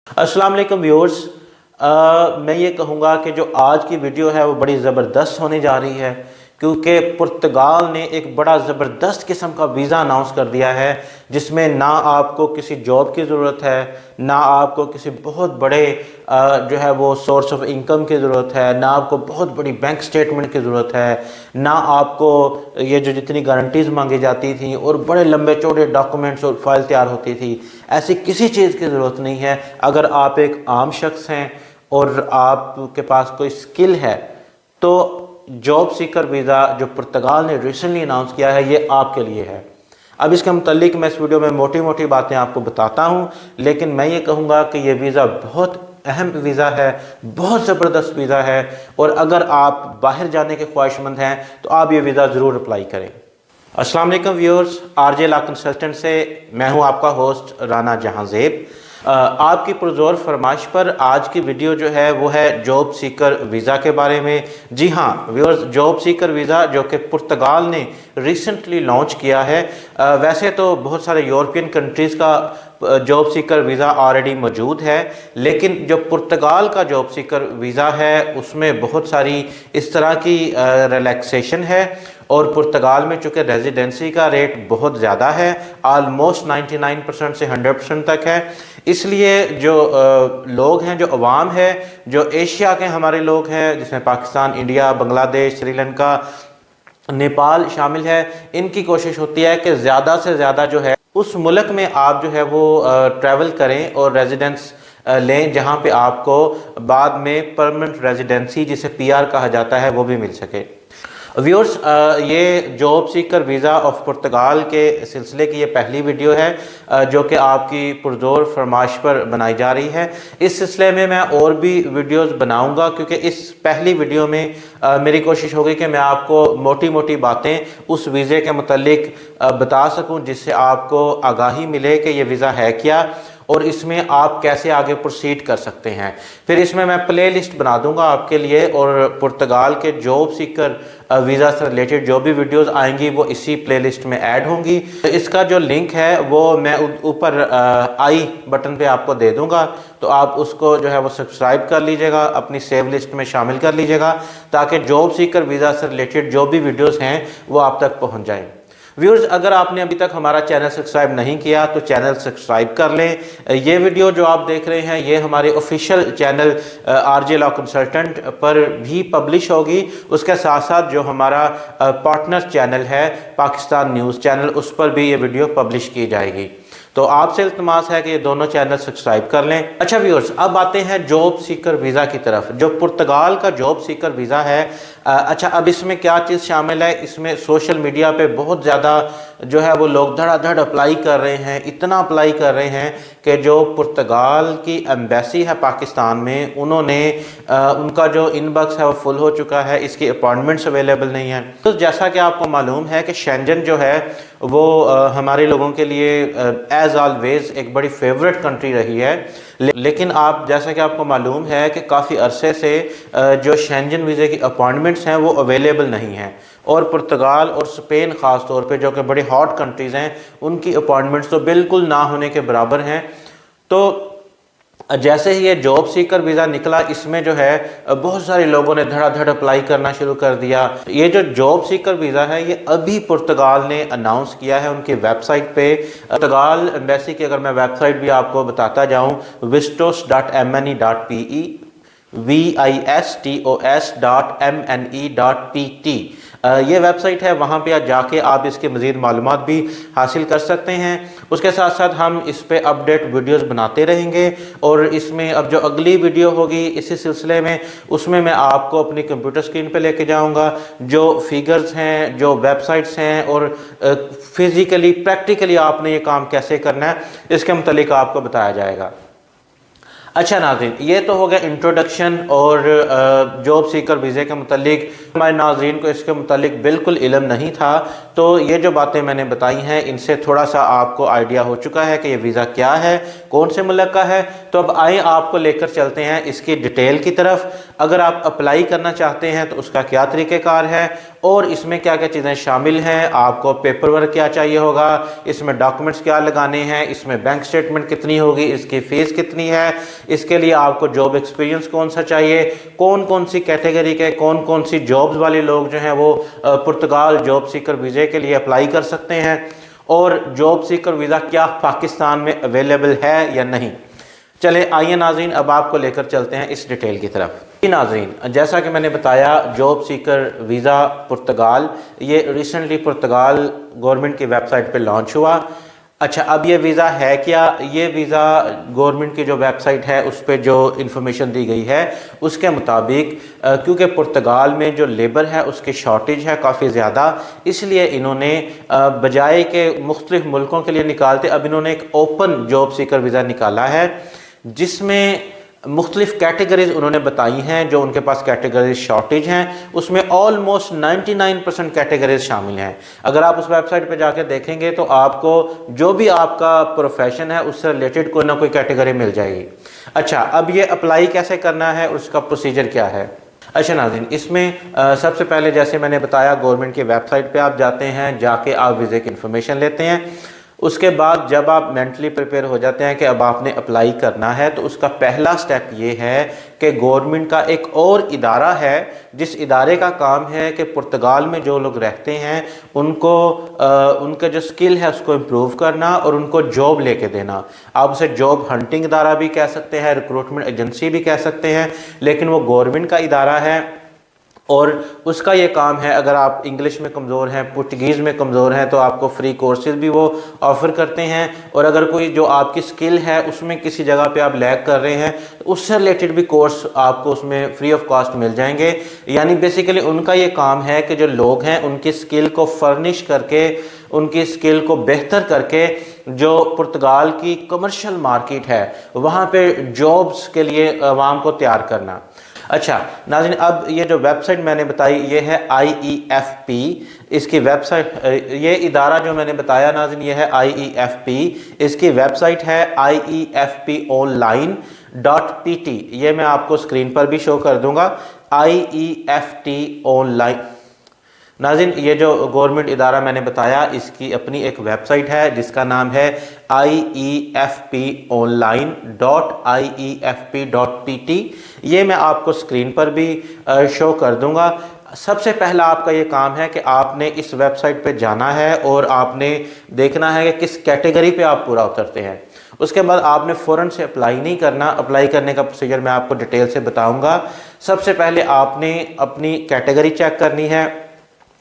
अस्सलाम वालेकुम व्यूअर्स। मैं ये कहूँगा कि जो आज की वीडियो है वो बड़ी ज़बरदस्त होने जा रही है, क्योंकि पुर्तगाल ने एक बड़ा ज़बरदस्त किस्म का वीज़ा अनाउंस कर दिया है, जिसमें ना आपको किसी जॉब की ज़रूरत है, ना आपको किसी बहुत बड़े जो है वो सोर्स ऑफ इनकम की ज़रूरत है, ना आपको बहुत बड़ी बैंक स्टेटमेंट की ज़रूरत है, ना आपको ये जो जितनी गारंटीज़ मांगी जाती थी और बड़े लंबे चौड़े डॉक्यूमेंट्स और फाइल तैयार होती थी, ऐसी किसी चीज़ की ज़रूरत नहीं है। अगर आप एक आम शख्स हैं और आपके पास कोई स्किल है, तो जॉब सीकर वीज़ा जो पुर्तगाल ने रिसेंटली अनाउंस किया है ये आपके लिए है। अब इसके मुतालिक मैं इस वीडियो में मोटी मोटी बातें आपको बताता हूँ, लेकिन मैं ये कहूँगा कि ये वीज़ा बहुत अहम वीज़ा है, बहुत ज़बरदस्त वीज़ा है, और अगर आप बाहर जाने के ख्वाहिशमंद हैं तो आप ये वीज़ा ज़रूर अप्लाई करें। अस्सलाम वालेकुम व्यूअर्स, आरजे लॉ कंसल्टेंट से मैं हूं आपका होस्ट राना जहांजेब। आपकी पुरजोर फरमाइश पर आज की वीडियो जो है वो है जॉब सीकर वीज़ा के बारे में। जी हाँ व्यूअर्स, जॉब सीकर वीज़ा जो कि पुर्तगाल ने रिसेंटली लॉन्च किया है। वैसे तो बहुत सारे यूरोपियन कंट्रीज़ का जॉब सीकर वीज़ा ऑलरेडी मौजूद है, लेकिन जो पुर्तगाल का जॉब सीकर वीज़ा है उसमें बहुत सारी इस तरह की रिलैक्सेशन है, और पुर्तगाल में चूँकि रेजिडेंसी का रेट बहुत ज़्यादा है, आलमोस्ट 99% से 100% तक है, इसलिए जो लोग हैं, जो अवाम है, जो एशिया के हमारे लोग हैं जिसमें पाकिस्तान, इंडिया, बांग्लादेश, श्रीलंका, नेपाल शामिल है, इनकी कोशिश होती है कि ज़्यादा से ज़्यादा जो है उस मुल्क में आप जो है वो ट्रैवल करें और रेजिडेंस लें, जहाँ पे आपको बाद में परमानेंट रेजिडेंसी जिसे पीआर कहा जाता है वो भी मिल सके। व्यूअर्स, ये जॉब सीकर वीज़ा ऑफ पुर्तगाल के सिलसिले की ये पहली वीडियो है जो कि आपकी पुरजोर फरमाइश पर बनाई जा रही है। इस सिलसिले में मैं और भी वीडियोस बनाऊंगा, क्योंकि इस पहली वीडियो में मेरी कोशिश होगी कि मैं आपको मोटी मोटी बातें उस वीज़े के मुतालिक बता सकूं, जिससे आपको आगाही मिले कि ये वीज़ा है क्या और इसमें आप कैसे आगे प्रोसीड कर सकते हैं। फिर इसमें मैं प्ले लिस्ट बना दूंगा आपके लिए, और पुर्तगाल के जॉब सीकर वीज़ा से रिलेटेड जो भी वीडियोस आएंगी वो इसी प्ले लिस्ट में ऐड होंगी। तो इसका जो लिंक है वो मैं ऊपर आई बटन पे आपको दे दूंगा, तो आप उसको जो है वो सब्सक्राइब कर लीजिएगा, अपनी सेव लिस्ट में शामिल कर लीजिएगा, ताकि जॉब सीकर वीज़ा से रिलेटेड जो भी वीडियोज़ हैं वो आप तक पहुँच जाएँ। व्यूअर्स, अगर आपने अभी तक हमारा चैनल सब्सक्राइब नहीं किया तो चैनल सब्सक्राइब कर लें। ये वीडियो जो आप देख रहे हैं ये हमारे official channel RJ law consultant पर भी पब्लिश होगी। उसके साथ साथ जो हमारा पार्टनर चैनल है पाकिस्तान न्यूज़ चैनल, उस पर भी ये वीडियो पब्लिश की जाएगी। तो आपसे इल्तमास है कि ये दोनों चैनल सब्सक्राइब कर लें। अच्छा व्यूअर्स, अब आते हैं जॉब सीकर वीज़ा की तरफ। जो पुर्तगाल का जॉब सीकर वीज़ा है, अच्छा अब इसमें क्या चीज़ शामिल है, इसमें सोशल मीडिया पे बहुत ज़्यादा जो है वो लोग धड़ाधड़ अप्लाई कर रहे हैं, इतना अप्लाई कर रहे हैं कि जो पुर्तगाल की एम्बेसी है पाकिस्तान में, उन्होंने उनका जो इनबॉक्स है वो फुल हो चुका है, इसकी अपॉइंटमेंट्स अवेलेबल नहीं है। तो जैसा कि आपको मालूम है कि शेंजन जो है वो हमारे लोगों के लिए एज ऑलवेज एक बड़ी फेवरेट कंट्री रही है, लेकिन आप जैसा कि आपको मालूम है कि काफ़ी अरसे से जो शेंजन वीज़े की अपॉइंटमेंट्स हैं वो अवेलेबल नहीं हैं, और पुर्तगाल और स्पेन ख़ास तौर पे जो कि बड़ी हॉट कंट्रीज़ हैं उनकी अपॉइंटमेंट्स तो बिल्कुल ना होने के बराबर हैं। तो जैसे ही ये जॉब सीकर वीज़ा निकला, इसमें जो है बहुत सारे लोगों ने धड़ाधड़ अप्लाई करना शुरू कर दिया। ये जो जॉब सीकर वीज़ा है ये अभी पुर्तगाल ने अनाउंस किया है उनकी वेबसाइट पे। पुर्तगाल एम्बेसी की अगर मैं वेबसाइट भी आपको बताता जाऊँ, vistos.mne.pe, vistos.mne.pt ये वेबसाइट है, वहाँ पे जाके आप इसके मज़ीद मालूमात भी हासिल कर सकते हैं। उसके साथ साथ हम इस पे अपडेट वीडियोस बनाते रहेंगे, और इसमें अब जो अगली वीडियो होगी इसी सिलसिले में, उसमें मैं आपको अपनी कंप्यूटर स्क्रीन पे लेके जाऊँगा, जो फिगर्स हैं, जो वेबसाइट्स हैं, और फिज़िकली प्रैक्टिकली आपने ये काम कैसे करना है इसके मुतालिक आपको बताया जाएगा। अच्छा नाज़रीन, ये तो हो गया इंट्रोडक्शन और जॉब सीकर वीज़े के मुतालिक हमारे नाज़रीन को इसके मुतालिक बिल्कुल इल्म नहीं था, तो ये जो बातें मैंने बताई हैं इनसे थोड़ा सा आपको आइडिया हो चुका है कि ये वीज़ा क्या है, कौन से मुल्क का है। तो अब आए आपको लेकर चलते हैं इसकी डिटेल की तरफ। अगर आप अप्लाई करना चाहते हैं तो उसका क्या तरीक़ेकार है और इसमें क्या क्या चीज़ें शामिल हैं, आपको पेपर वर्क क्या चाहिए होगा, इसमें डॉक्यूमेंट्स क्या लगाने हैं, इसमें बैंक स्टेटमेंट कितनी होगी, इसकी फ़ीस कितनी है, इसके लिए आपको जॉब एक्सपीरियंस कौन सा चाहिए, कौन कौन सी कैटेगरी के कौन कौन सी जॉब्स वाले लोग जो हैं वो पुर्तगाल जॉब सीकर वीज़े के लिए अप्लाई कर सकते हैं, और जॉब सीकर वीज़ा क्या पाकिस्तान में अवेलेबल है या नहीं। चले आइए नाज़रीन, अब आपको लेकर चलते हैं इस डिटेल की तरफ। जी नाज़रीन, जैसा कि मैंने बताया जॉब सीकर वीज़ा पुर्तगाल ये रिसेंटली पुर्तगाल गवर्नमेंट की वेबसाइट पे लॉन्च हुआ। अच्छा, अब ये वीज़ा है क्या? ये वीज़ा गवर्नमेंट की जो वेबसाइट है उस पर जो इन्फॉर्मेशन दी गई है उसके मुताबिक क्योंकि पुर्तगाल में जो लेबर है उसकी शॉर्टेज है काफ़ी ज़्यादा, इसलिए इन्होंने बजाय के मुख्तलिफ मुल्कों के लिए निकालते अब इन्होंने एक ओपन जॉब सीकर वीज़ा निकाला है जिसमें मुख्तलिफ कैटेगरीज उन्होंने बताई हैं। जो उनके पास कैटेगरीज शॉर्टेज हैं उसमें ऑलमोस्ट 99% कैटेगरीज शामिल हैं। अगर आप उस वेबसाइट पर जाकर देखेंगे तो आपको जो भी आपका प्रोफेशन है उससे रिलेटेड कोई ना कोई कैटेगरी मिल जाएगी। अच्छा, अब ये अप्लाई कैसे करना है और उसका प्रोसीजर क्या है? अच्छा नाज़रीन, इसमें सबसे पहले जैसे मैंने बताया गवर्नमेंट की वेबसाइट पे आप जाते हैं, जाके आप वीज़े की इन्फॉर्मेशन लेते हैं। उसके बाद जब आप मेंटली प्रिपेयर हो जाते हैं कि अब आपने अप्लाई करना है तो उसका पहला स्टेप ये है कि गवर्नमेंट का एक और इदारा है जिस इदारे का काम है कि पुर्तगाल में जो लोग रहते हैं उनको उनका जो स्किल है उसको इम्प्रूव करना और उनको जॉब लेके देना। आप उसे जॉब हंटिंग इदारा भी कह सकते हैं, रिक्रूटमेंट एजेंसी भी कह सकते हैं, लेकिन वो गवर्नमेंट का इदारा है और उसका ये काम है। अगर आप इंग्लिश में कमज़ोर हैं, पुर्तगीज़ में कमज़ोर हैं तो आपको फ्री कोर्सेज भी वो ऑफ़र करते हैं, और अगर कोई जो आपकी स्किल है उसमें किसी जगह पे आप लैग कर रहे हैं तो उससे रिलेटेड भी कोर्स आपको उसमें फ्री ऑफ कॉस्ट मिल जाएंगे। यानी बेसिकली उनका ये काम है कि जो लोग हैं उनकी स्किल को फर्निश करके, उनकी स्किल को बेहतर करके जो पुर्तगाल की कमर्शियल मार्केट है वहाँ पे जॉब्स के लिए आवाम को तैयार करना। अच्छा नाज़रीन, अब ये जो वेबसाइट मैंने बताई ये है IEFP, इसकी वेबसाइट, ये इदारा जो मैंने बताया नाज़रीन ये है IEFP, इसकी वेबसाइट है IEFPonline.pt। ये मैं आपको स्क्रीन पर भी शो कर दूंगा, IEFT ऑनलाइन। नाज़रीन, ये जो गवर्नमेंट इदारा मैंने बताया इसकी अपनी एक वेबसाइट है जिसका नाम है IEFPonline.IEFP.pt। ये मैं आपको स्क्रीन पर भी शो कर दूंगा। सबसे पहला आपका ये काम है कि आपने इस वेबसाइट पे जाना है और आपने देखना है कि किस कैटेगरी पे आप पूरा उतरते हैं। उसके बाद आपने फ़ौरन से अप्लाई नहीं करना, अप्लाई करने का प्रोसीजर मैं आपको डिटेल से बताऊंगा। सबसे पहले आपने अपनी कैटेगरी चेक करनी है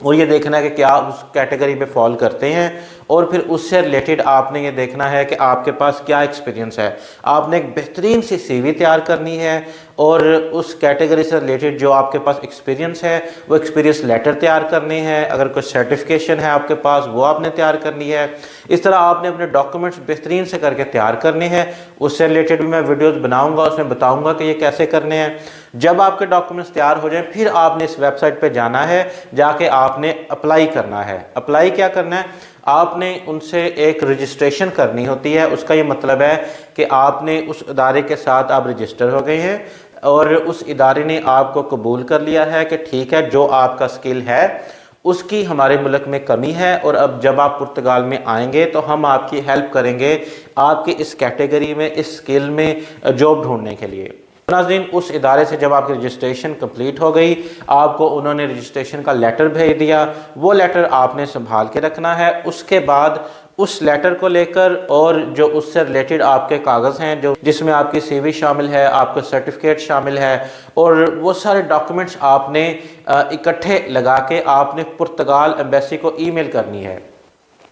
और ये देखना है कि क्या उस कैटेगरी में फॉल करते हैं, और फिर उससे रिलेटेड आपने ये देखना है कि आपके पास क्या एक्सपीरियंस है। आपने एक बेहतरीन सी CV तैयार करनी है और उस कैटेगरी से रिलेटेड जो आपके पास एक्सपीरियंस है वो एक्सपीरियंस लेटर तैयार करने हैं। अगर कोई सर्टिफिकेशन है आपके पास वो आपने तैयार करनी है। इस तरह आपने अपने डॉक्यूमेंट्स बेहतरीन से करके तैयार करने हैं। उससे रिलेटेड भी मैं वीडियोज़ बनाऊँगा, उसमें बताऊँगा कि ये कैसे करने हैं। जब आपके डॉक्यूमेंट्स तैयार हो जाएं फिर आपने इस वेबसाइट पे जाना है, जाके आपने अप्लाई करना है। अप्लाई क्या करना है, आपने उनसे एक रजिस्ट्रेशन करनी होती है। उसका ये मतलब है कि आपने उस इदारे के साथ आप रजिस्टर हो गए हैं और उस इदारे ने आपको कबूल कर लिया है कि ठीक है जो आपका स्किल है उसकी हमारे मुल्क में कमी है, और अब जब आप पुर्तगाल में आएंगे तो हम आपकी हेल्प करेंगे आपकी इस कैटेगरी में, इस स्किल में जॉब ढूंढने के लिए। नाज़रीन, उस इदारे से जब आपकी रजिस्ट्रेशन कंप्लीट हो गई, आपको उन्होंने रजिस्ट्रेशन का लेटर भेज दिया, वो लेटर आपने संभाल के रखना है। उसके बाद उस लेटर को लेकर और जो उससे रिलेटेड आपके कागज़ हैं जो जिसमें आपकी CV शामिल है, आपका सर्टिफिकेट शामिल है, और वो सारे डॉक्यूमेंट्स आपने इकट्ठे लगा के आपने पुर्तगाल एम्बेसी को ईमेल करनी है।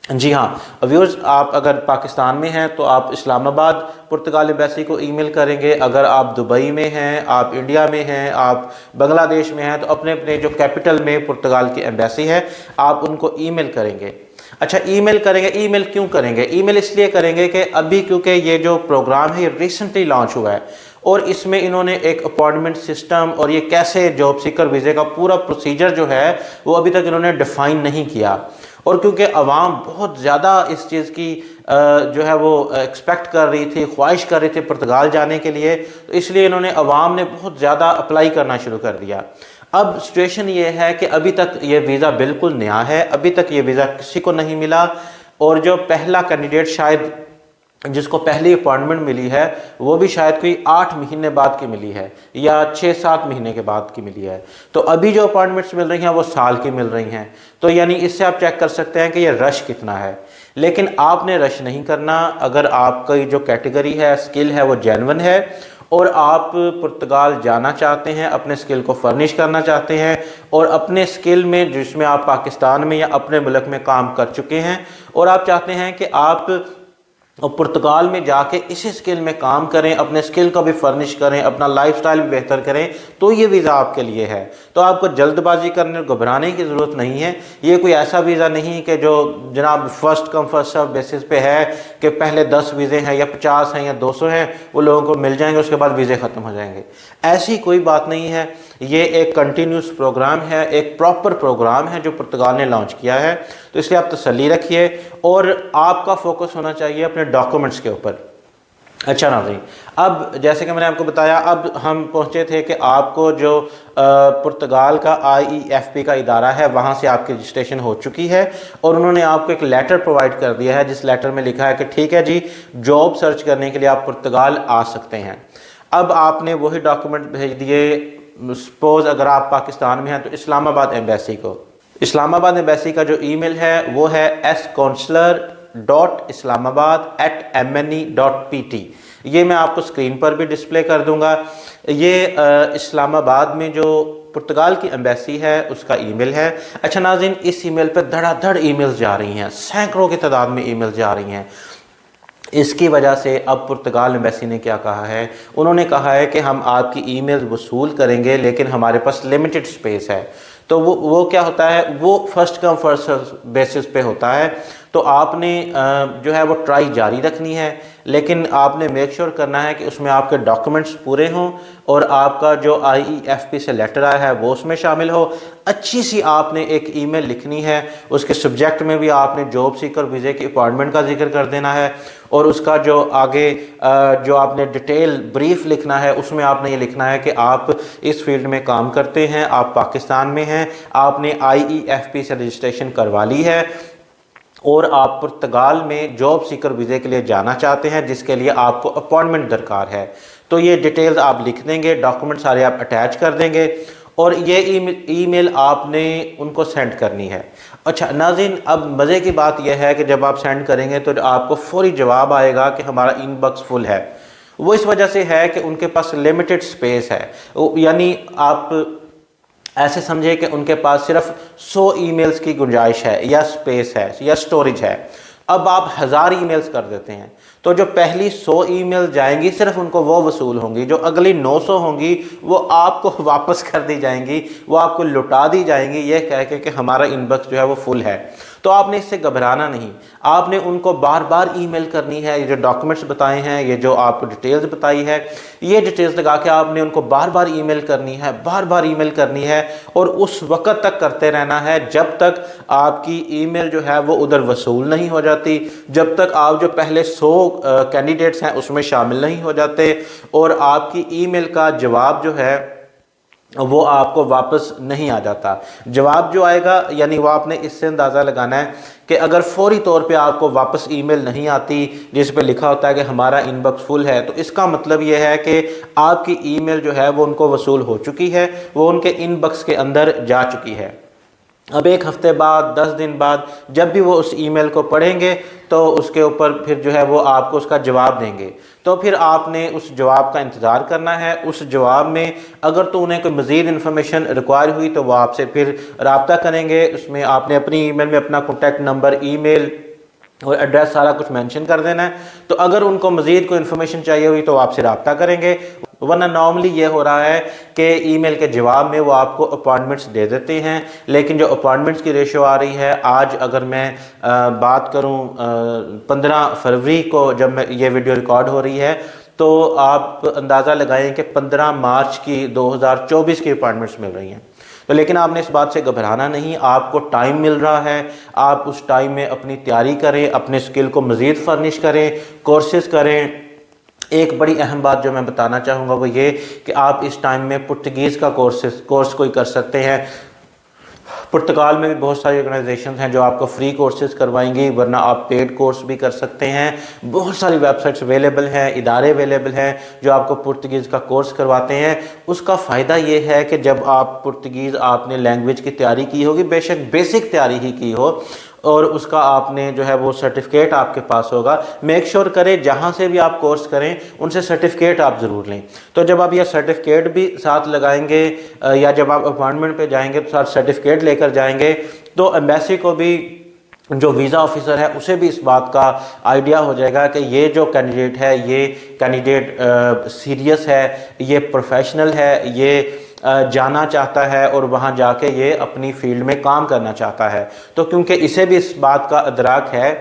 जी हाँ व्यूअर्स, आप अगर पाकिस्तान में हैं तो आप इस्लामाबाद पुर्तगाल एम्बेसी को ईमेल करेंगे। अगर आप दुबई में हैं, आप इंडिया में हैं, आप बांग्लादेश में हैं तो अपने अपने जो कैपिटल में पुर्तगाल की एम्बेसी है आप उनको ईमेल करेंगे। अच्छा, ईमेल करेंगे। ईमेल क्यों करेंगे? ईमेल इसलिए करेंगे कि अभी क्योंकि ये जो प्रोग्राम है ये रिसेंटली लॉन्च हुआ है और इसमें इन्होंने एक अपॉइंटमेंट सिस्टम और ये कैसे जॉब सीकर वीज़े का पूरा प्रोसीजर जो है वो अभी तक इन्होंने डिफ़ाइन नहीं किया। और क्योंकि अवाम बहुत ज़्यादा इस चीज़ की जो है वो एक्सपेक्ट कर रही थी, ख्वाहिश कर रही थी पुर्तगाल जाने के लिए, तो इसलिए इन्होंने अवाम ने बहुत ज़्यादा अप्लाई करना शुरू कर दिया। अब सिचुएशन ये है कि अभी तक ये वीज़ा बिल्कुल नया है, अभी तक ये वीज़ा किसी को नहीं मिला और जो पहला कैंडिडेट शायद जिसको पहली अपॉइंटमेंट मिली है वो भी शायद कोई 8 महीने बाद की मिली है या 6-7 महीने के बाद की मिली है। तो अभी जो अपॉइंटमेंट्स मिल रही हैं वो साल की मिल रही हैं। तो यानी इससे आप चेक कर सकते हैं कि ये रश कितना है। लेकिन आपने रश नहीं करना। अगर आपकी जो कैटेगरी है, स्किल है, वो जेन्युइन है और आप पुर्तगाल जाना चाहते हैं, अपने स्किल को फर्निश करना चाहते हैं और अपने स्किल में जिसमें आप पाकिस्तान में या अपने मुल्क में काम कर चुके हैं और आप चाहते हैं कि आप और पुर्तगाल में जाके इसी स्किल में काम करें, अपने स्किल को भी फर्निश करें, अपना लाइफस्टाइल भी बेहतर करें, तो ये वीज़ा आपके लिए है। तो आपको जल्दबाजी करने और घबराने की ज़रूरत नहीं है। ये कोई ऐसा वीज़ा नहीं कि जो जनाब first come first serve basis पे है कि पहले 10 वीज़े हैं या 50 हैं या 200 हैं वो लोगों को मिल जाएंगे, उसके बाद वीज़े ख़त्म हो जाएंगे। ऐसी कोई बात नहीं है। ये एक कंटिन्यूस प्रोग्राम है, एक प्रॉपर प्रोग्राम है जो पुर्तगाल ने लॉन्च किया है। तो इसलिए आप तसल्ली रखिए और आपका फोकस होना चाहिए अपने डॉक्यूमेंट्स के ऊपर। अच्छा नाज़रीन, अब जैसे कि मैंने आपको बताया, अब हम पहुंचे थे कि आपको जो पुर्तगाल का IEFP का इदारा है वहां से आपकी रजिस्ट्रेशन हो चुकी है और उन्होंने आपको एक लेटर प्रोवाइड कर दिया है जिस लेटर में लिखा है कि ठीक है जी, जॉब सर्च करने के लिए आप पुर्तगाल आ सकते हैं। अब आपने वही डॉक्यूमेंट भेज दिए। सपोज अगर आप पाकिस्तान में हैं तो इस्लामाबाद एम्बेसी को, इस्लामाबाद एम्बेसी का जो ईमेल है वो है sconsular.islamabad@mne.pt। ये मैं आपको स्क्रीन पर भी डिस्प्ले कर दूंगा। ये इस्लामाबाद में जो पुर्तगाल की एम्बेसी है उसका ईमेल है। अच्छा नाज़रीन, इस ईमेल पर धड़ाधड़ ईमेल्स जा रही हैं, सैकड़ों की तादाद में ईमेल्स जा रही हैं। इसकी वजह से अब पुर्तगाल एम्बेसी ने क्या कहा है, उन्होंने कहा है कि हम आपकी ईमेल वसूल करेंगे लेकिन हमारे पास लिमिटेड स्पेस है। तो वो क्या होता है, वो फर्स्ट कम फर्स्ट बेसिस पे होता है। तो आपने जो है वो ट्राई जारी रखनी है, लेकिन आपने मेक श्योर करना है कि उसमें आपके डॉक्यूमेंट्स पूरे हों और आपका जो IEFP से लेटर आया है वो उसमें शामिल हो। अच्छी सी आपने एक ईमेल लिखनी है, उसके सब्जेक्ट में भी आपने जॉब सीकर वीज़े की अपॉइंटमेंट का जिक्र कर देना है और उसका जो आगे जो आपने डिटेल ब्रीफ लिखना है उसमें आपने ये लिखना है कि आप इस फील्ड में काम करते हैं, आप पाकिस्तान में हैं, आपने IEFP से रजिस्ट्रेशन करवा ली है और आप पुर्तगाल में जॉब सीकर वीज़े के लिए जाना चाहते हैं जिसके लिए आपको अपॉइंटमेंट दरकार है। तो ये डिटेल्स आप लिख देंगे, डॉक्यूमेंट सारे आप अटैच कर देंगे और ये ईमेल आपने उनको सेंड करनी है। अच्छा नाज़रीन, अब मज़े की बात यह है कि जब आप सेंड करेंगे तो आपको फौरी जवाब आएगा कि हमारा इनबॉक्स फुल है। वो इस वजह से है कि उनके पास लिमिटेड स्पेस है, यानी आप ऐसे समझे कि उनके पास सिर्फ 100 ईमेल्स की गुंजाइश है या स्पेस है या स्टोरेज है। अब आप 1000 ईमेल्स कर देते हैं तो जो पहली 100 ईमेल जाएंगी सिर्फ उनको वो वसूल होंगी, जो अगली 900 होंगी वो आपको वापस कर दी जाएंगी, वो आपको लुटा दी जाएंगी ये कह के कि हमारा इनबॉक्स जो है वो फुल है। तो आपने इससे घबराना नहीं, आपने उनको बार बार ईमेल करनी है। ये जो डॉक्यूमेंट्स बताए हैं, ये जो आपको डिटेल्स बताई है, ये डिटेल्स लगा के आपने उनको बार बार ईमेल करनी है, बार बार ईमेल करनी है और उस वक़्त तक करते रहना है जब तक आपकी ईमेल जो है वो उधर वसूल नहीं हो जाती, जब तक आप जो पहले 100 कैंडिडेट्स हैं उसमें शामिल नहीं हो जाते और आपकी ईमेल का जवाब जो है वो आपको वापस नहीं आ जाता। जवाब जो आएगा यानी वो आपने इससे अंदाज़ा लगाना है कि अगर फौरी तौर पे आपको वापस ईमेल नहीं आती जिस पे लिखा होता है कि हमारा इनबॉक्स फुल है, तो इसका मतलब ये है कि आपकी ईमेल जो है वो उनको वसूल हो चुकी है, वो उनके इनबॉक्स के अंदर जा चुकी है। अब 1 हफ्ते बाद, 10 दिन बाद जब भी वो उस ईमेल को पढ़ेंगे तो उसके ऊपर फिर जो है वो आपको उसका जवाब देंगे। तो फिर आपने उस जवाब का इंतज़ार करना है। उस जवाब में अगर तो उन्हें कोई मज़ीद इन्फॉर्मेशन रिक्वायर हुई तो वो आपसे फिर रब्ता करेंगे। उसमें आपने अपनी ईमेल में अपना कॉन्टैक्ट नंबर, ईमेल और एड्रेस सारा कुछ मेंशन कर देना है। तो अगर उनको मज़ीद कोई इन्फॉर्मेशन चाहिए हुई तो आपसे रब्ता करेंगे। वरना नॉर्मली ये हो रहा है कि ईमेल के जवाब में वो आपको अपॉइंटमेंट्स दे देते हैं, लेकिन जो अपॉइंटमेंट्स की रेशो आ रही है, आज अगर मैं बात करूं 15 फरवरी को जब मैं ये वीडियो रिकॉर्ड हो रही है, तो आप अंदाज़ा लगाएं कि 15 मार्च की 2024 की अपॉइंटमेंट्स मिल रही हैं। तो लेकिन आपने इस बात से घबराना नहीं, आपको टाइम मिल रहा है, आप उस टाइम में अपनी तैयारी करें, अपने स्किल को मज़ीद फर्निश करें, कोर्सेज करें। एक बड़ी अहम बात जो मैं बताना चाहूँगा वो ये कि आप इस टाइम में पुर्तगीज़ का कोर्स कोई कर सकते हैं। पुर्तगाल में भी बहुत सारी ऑर्गेनाइजेशन हैं जो आपको फ्री कोर्सेज करवाएंगी, वरना आप पेड कोर्स भी कर सकते हैं। बहुत सारी वेबसाइट्स अवेलेबल हैं, इदारे अवेलेबल हैं जो आपको पुर्तगीज़ का कोर्स करवाते हैं। उसका फ़ायदा ये है कि जब आप पुर्तगीज़ आपने लैंग्वेज की तैयारी की होगी, बेशक बेसिक तैयारी ही की हो, और उसका आपने जो है वो सर्टिफिकेट आपके पास होगा। मेक श्योर करें जहाँ से भी आप कोर्स करें उनसे सर्टिफिकेट आप ज़रूर लें। तो जब आप यह सर्टिफिकेट भी साथ लगाएंगे या जब आप अपॉइंटमेंट पे जाएंगे तो साथ सर्टिफिकेट लेकर जाएंगे, तो एम्बेसी को भी, जो वीज़ा ऑफिसर है, उसे भी इस बात का आइडिया हो जाएगा कि ये जो कैंडिडेट है, ये कैंडिडेट सीरियस है, ये प्रोफेशनल है, ये जाना चाहता है और वहाँ जाके ये अपनी फील्ड में काम करना चाहता है। तो क्योंकि इसे भी इस बात का अदराक है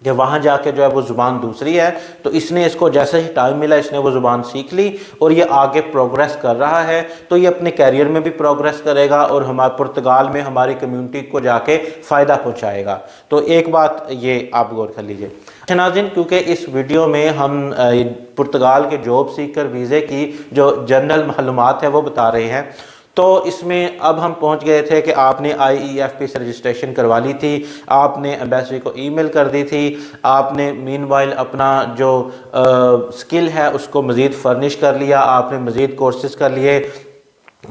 कि वहाँ जाके जो है वो ज़ुबान दूसरी है, तो इसने इसको जैसे ही टाइम मिला इसने वो ज़ुबान सीख ली और ये आगे प्रोग्रेस कर रहा है, तो ये अपने कैरियर में भी प्रोग्रेस करेगा और हमारे पुर्तगाल में हमारी कम्युनिटी को जाके फ़ायदा पहुँचाएगा। तो एक बात ये आप गौर कर लीजिए। अच्छा नाज़रीन, क्योंकि इस वीडियो में हम पुर्तगाल के जॉब सीकर वीज़े की जो जनरल मालूमात है वो बता रहे हैं, तो इसमें अब हम पहुंच गए थे कि आपने IEFP से रजिस्ट्रेशन करवा ली थी, आपने एम्बेसी को ईमेल कर दी थी, आपने मीनवाइल अपना जो स्किल है उसको मज़ीद फर्निश कर लिया, आपने मज़ीद कोर्सेज कर लिए,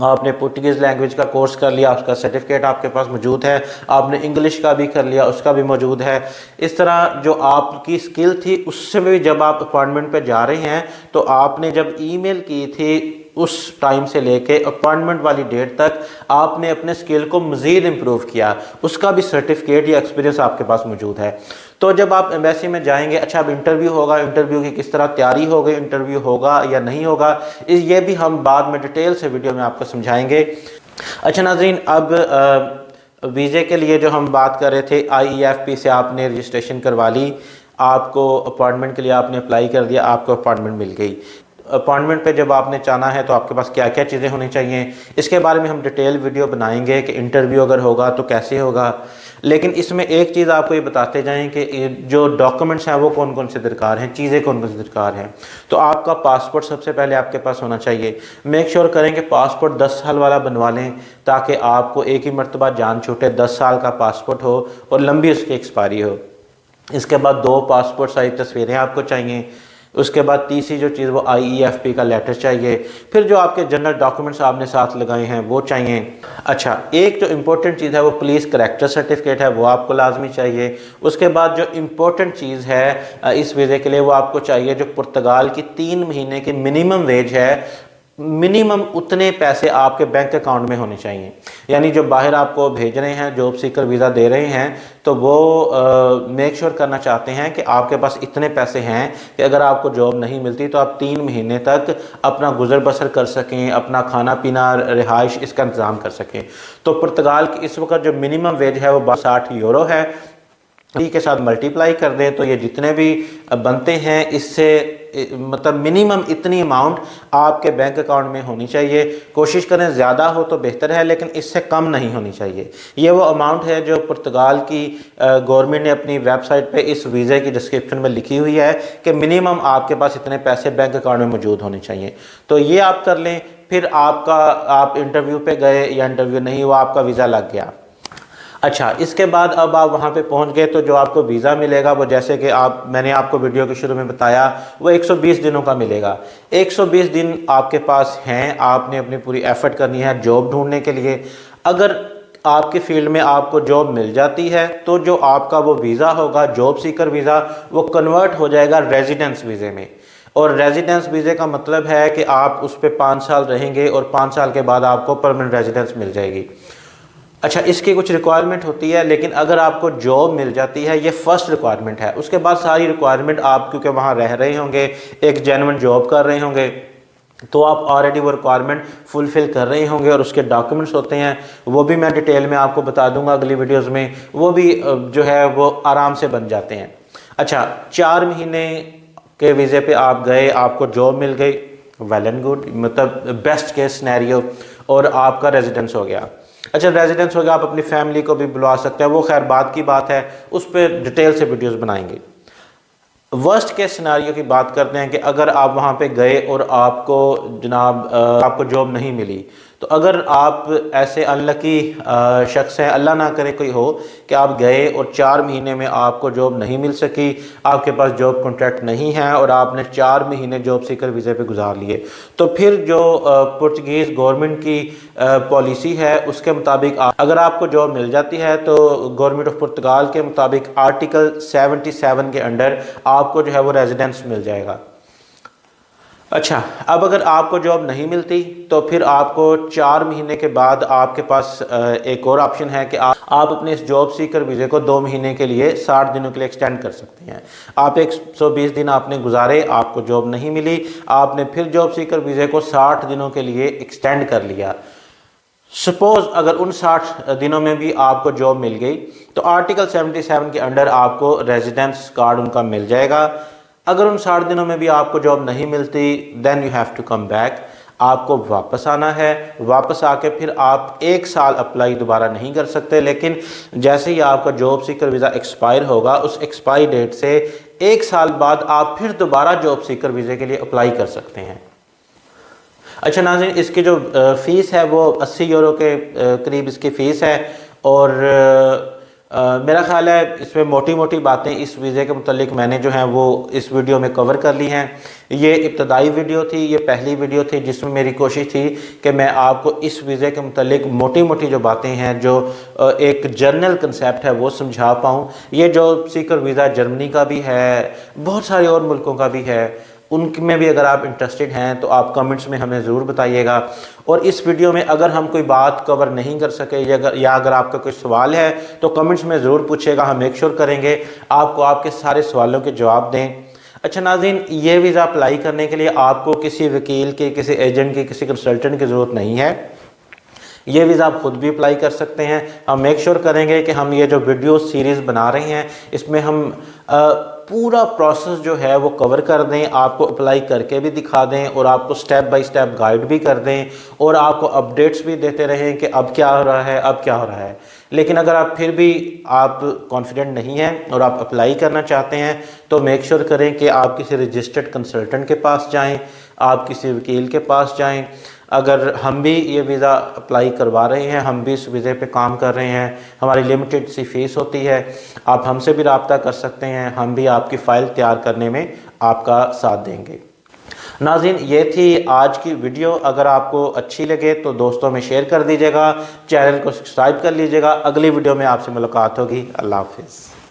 आपने पुर्तगीज़ लैंग्वेज का कोर्स कर लिया, उसका सर्टिफिकेट आपके पास मौजूद है, आपने इंग्लिश का भी कर लिया, उसका भी मौजूद है। इस तरह जो आपकी स्किल थी उससे भी जब आप अपॉइंटमेंट पे जा रहे हैं, तो आपने जब ईमेल की थी उस टाइम से लेके अपॉइंटमेंट वाली डेट तक आपने अपने स्किल को मज़ीद इम्प्रूव किया, उसका भी सर्टिफिकेट या एक्सपीरियंस आपके पास मौजूद है। तो जब आप एम्बेसी में जाएंगे, अच्छा अब इंटरव्यू होगा, इंटरव्यू की किस तरह तैयारी होगी, इंटरव्यू होगा या नहीं होगा, ये भी हम बाद में डिटेल से वीडियो में आपको समझाएंगे। अच्छा नाज़रीन, अब वीज़े के लिए जो हम बात कर रहे थे, IEFP से आपने रजिस्ट्रेशन करवा ली, आपको अपॉइंटमेंट के लिए आपने अप्लाई कर दिया, आपको अपॉइंटमेंट मिल गई। अपॉइंटमेंट पे जब आपने जाना है तो आपके पास क्या क्या चीज़ें होनी चाहिए, इसके बारे में हम डिटेल वीडियो बनाएंगे कि इंटरव्यू अगर होगा तो कैसे होगा। लेकिन इसमें एक चीज़ आपको ये बताते जाएं कि जो डॉक्यूमेंट्स हैं वो कौन कौन से दरकार हैं, चीज़ें कौन कौन सी दरकार हैं। तो आपका पासपोर्ट सबसे पहले आपके पास होना चाहिए। मेक श्योर करें कि पासपोर्ट 10 साल वाला बनवा लें, ताकि आपको एक ही मरतबा जान छूटे, 10 साल का पासपोर्ट हो और लंबी उसकी एक्सपायरी हो। इसके बाद 2 पासपोर्ट साइज तस्वीरें आपको चाहिए। उसके बाद तीसरी जो चीज़ वो IEFP का लेटर चाहिए। फिर जो आपके जनरल डॉक्यूमेंट्स आपने साथ लगाए हैं वो चाहिए। अच्छा, एक जो इम्पोर्टेंट चीज़ है वो पुलिस करैक्टर सर्टिफिकेट है, वो आपको लाजमी चाहिए। उसके बाद जो इम्पोर्टेंट चीज़ है इस वीज़े के लिए वो आपको चाहिए, जो पुर्तगाल की 3 महीने की मिनिमम वेज है, मिनिमम उतने पैसे आपके बैंक अकाउंट में होने चाहिए। यानी जो बाहर आपको भेज रहे हैं, जॉब सीकर वीज़ा दे रहे हैं, तो वो मेक श्योर करना चाहते हैं कि आपके पास इतने पैसे हैं कि अगर आपको जॉब नहीं मिलती तो आप 3 महीने तक अपना गुजर बसर कर सकें, अपना खाना पीना, रिहाइश, इसका इंतज़ाम कर सकें। तो पुर्तगाल की इस वक्त जो मिनिमम वेज है वो 60 यूरो है। के साथ मल्टीप्लाई कर दें तो ये जितने भी बनते हैं, इससे मतलब मिनिमम इतनी अमाउंट आपके बैंक अकाउंट में होनी चाहिए। कोशिश करें ज़्यादा हो तो बेहतर है, लेकिन इससे कम नहीं होनी चाहिए। ये वो अमाउंट है जो पुर्तगाल की गवर्नमेंट ने अपनी वेबसाइट पे इस वीज़े की डिस्क्रिप्शन में लिखी हुई है कि मिनिमम आपके पास इतने पैसे बैंक अकाउंट में मौजूद होने चाहिए। तो ये आप कर लें। फिर आप इंटरव्यू पे गए या इंटरव्यू नहीं हुआ, आपका वीज़ा लग गया। अच्छा, इसके बाद अब आप वहाँ पे पहुँच गए तो जो आपको वीज़ा मिलेगा वो, जैसे कि मैंने आपको वीडियो के शुरू में बताया, वो 120 दिनों का मिलेगा। 120 दिन आपके पास हैं, आपने अपनी पूरी एफर्ट करनी है जॉब ढूंढने के लिए। अगर आपकी फील्ड में आपको जॉब मिल जाती है तो जो आपका वो वीज़ा होगा, जॉब सीकर वीज़ा, वो कन्वर्ट हो जाएगा रेजिडेंस वीज़े में। और रेजिडेंस वीज़े का मतलब है कि आप उस पर 5 साल रहेंगे और 5 साल के बाद आपको परमानेंट रेजिडेंस मिल जाएगी। अच्छा, इसकी कुछ रिक्वायरमेंट होती है, लेकिन अगर आपको जॉब मिल जाती है, ये फर्स्ट रिक्वायरमेंट है। उसके बाद सारी रिक्वायरमेंट, आप क्योंकि वहाँ रह रहे होंगे, एक जेन्युइन जॉब कर रहे होंगे, तो आप ऑलरेडी वो रिक्वायरमेंट फुलफ़िल कर रहे होंगे और उसके डॉक्यूमेंट्स होते हैं, वो भी मैं डिटेल में आपको बता दूंगा अगली वीडियोस में, वो भी जो है वो आराम से बन जाते हैं। अच्छा, 4 महीने के वीज़े पे आप गए, आपको जॉब मिल गई, वेल एंड गुड, मतलब बेस्ट केस सिनेरियो, और आपका रेजिडेंस हो गया। अच्छा, रेजिडेंस हो गया, आप अपनी फैमिली को भी बुलवा सकते हैं, वो खैर बात की बात है, उस पर डिटेल से वीडियोज़ बनाएंगे। वर्स्ट केस सिनारियो की बात करते हैं कि अगर आप वहाँ पे गए और आपको जनाब आपको जॉब नहीं मिली, तो अगर आप ऐसे अनलकी शख्स हैं, अल्लाह ना करे कोई हो कि आप गए और 4 महीने में आपको जॉब नहीं मिल सकी, आपके पास जॉब कॉन्ट्रैक्ट नहीं है और आपने 4 महीने जॉब सीकर वीज़े पे गुजार लिए, तो फिर जो पुर्तगीज़ गवर्नमेंट की पॉलिसी है उसके मुताबिक अगर आपको जॉब मिल जाती है तो गवर्नमेंट ऑफ पुर्तगाल के मुताबिक आर्टिकल 77 के अंडर आपको जो है वो रेजिडेंस मिल जाएगा। अच्छा, अब अगर आपको जॉब नहीं मिलती तो फिर आपको 4 महीने के बाद आपके पास एक और ऑप्शन है कि आप अपने इस जॉब सीकर वीज़े को 2 महीने के लिए 60 दिनों के लिए एक्सटेंड कर सकते हैं। आप 120 दिन आपने गुजारे, आपको जॉब नहीं मिली, आपने फिर जॉब सीकर वीज़े को 60 दिनों के लिए एक्सटेंड कर लिया। सपोज़ अगर उन 60 दिनों में भी आपको जॉब मिल गई तो आर्टिकल 77 के अंडर आपको रेजिडेंस कार्ड उनका मिल जाएगा। अगर उन 60 दिनों में भी आपको जॉब नहीं मिलती, then you have to come back, आपको वापस आना है। वापस आके फिर आप 1 साल अप्लाई दोबारा नहीं कर सकते, लेकिन जैसे ही आपका जॉब सीकर वीज़ा एक्सपायर होगा, उस एक्सपायरी डेट से 1 साल बाद आप फिर दोबारा जॉब सीकर वीज़े के लिए अप्लाई कर सकते हैं। अच्छा नाज़रीन, इसकी जो फ़ीस है वो 80 यूरो के करीब इसकी फ़ीस है, और मेरा ख़्याल है इसमें मोटी मोटी बातें इस वीज़े के मुतालिक मैंने जो है वो इस वीडियो में कवर कर ली हैं। ये इब्तदाई वीडियो थी, ये पहली वीडियो थी जिसमें मेरी कोशिश थी कि मैं आपको इस वीज़े के मुतालिक मोटी मोटी जो बातें हैं, जो एक जनरल कंसेप्ट है, वो समझा पाऊँ। ये जो सीकर वीज़ा जर्मनी का भी है, बहुत सारे और मुल्कों का भी है, उनमें भी अगर आप इंटरेस्टेड हैं तो आप कमेंट्स में हमें ज़रूर बताइएगा। और इस वीडियो में अगर हम कोई बात कवर नहीं कर सके या अगर आपका कोई सवाल है तो कमेंट्स में ज़रूर पूछिएगा, हम मेक श्योर करेंगे आपको आपके सारे सवालों के जवाब दें। अच्छा नाज़रीन, ये वीज़ा अप्लाई करने के लिए आपको किसी वकील की, किसी एजेंट की, किसी कंसल्टेंट की ज़रूरत नहीं है। ये वीज़ा आप खुद भी अप्लाई कर सकते हैं। हम मेक श्योर करेंगे कि हम ये जो वीडियो सीरीज़ बना रहे हैं इसमें हम पूरा प्रोसेस जो है वो कवर कर दें, आपको अप्लाई करके भी दिखा दें और आपको स्टेप बाय स्टेप गाइड भी कर दें और आपको अपडेट्स भी देते रहें कि अब क्या हो रहा है, अब क्या हो रहा है। लेकिन अगर आप फिर भी आप कॉन्फिडेंट नहीं हैं और आप अप्लाई करना चाहते हैं तो मेक श्योर करें कि आप किसी रजिस्टर्ड कंसल्टेंट के पास जाएँ, आप किसी वकील के पास जाएँ। अगर हम भी ये वीज़ा अप्लाई करवा रहे हैं, हम भी इस वीज़े पे काम कर रहे हैं, हमारी लिमिटेड सी फ़ीस होती है, आप हमसे भी रब्ता कर सकते हैं, हम भी आपकी फ़ाइल तैयार करने में आपका साथ देंगे। नाज़रीन, ये थी आज की वीडियो। अगर आपको अच्छी लगे तो दोस्तों में शेयर कर दीजिएगा, चैनल को सब्सक्राइब कर लीजिएगा। अगली वीडियो में आपसे मुलाकात होगी। अल्लाह हाफ़िज़।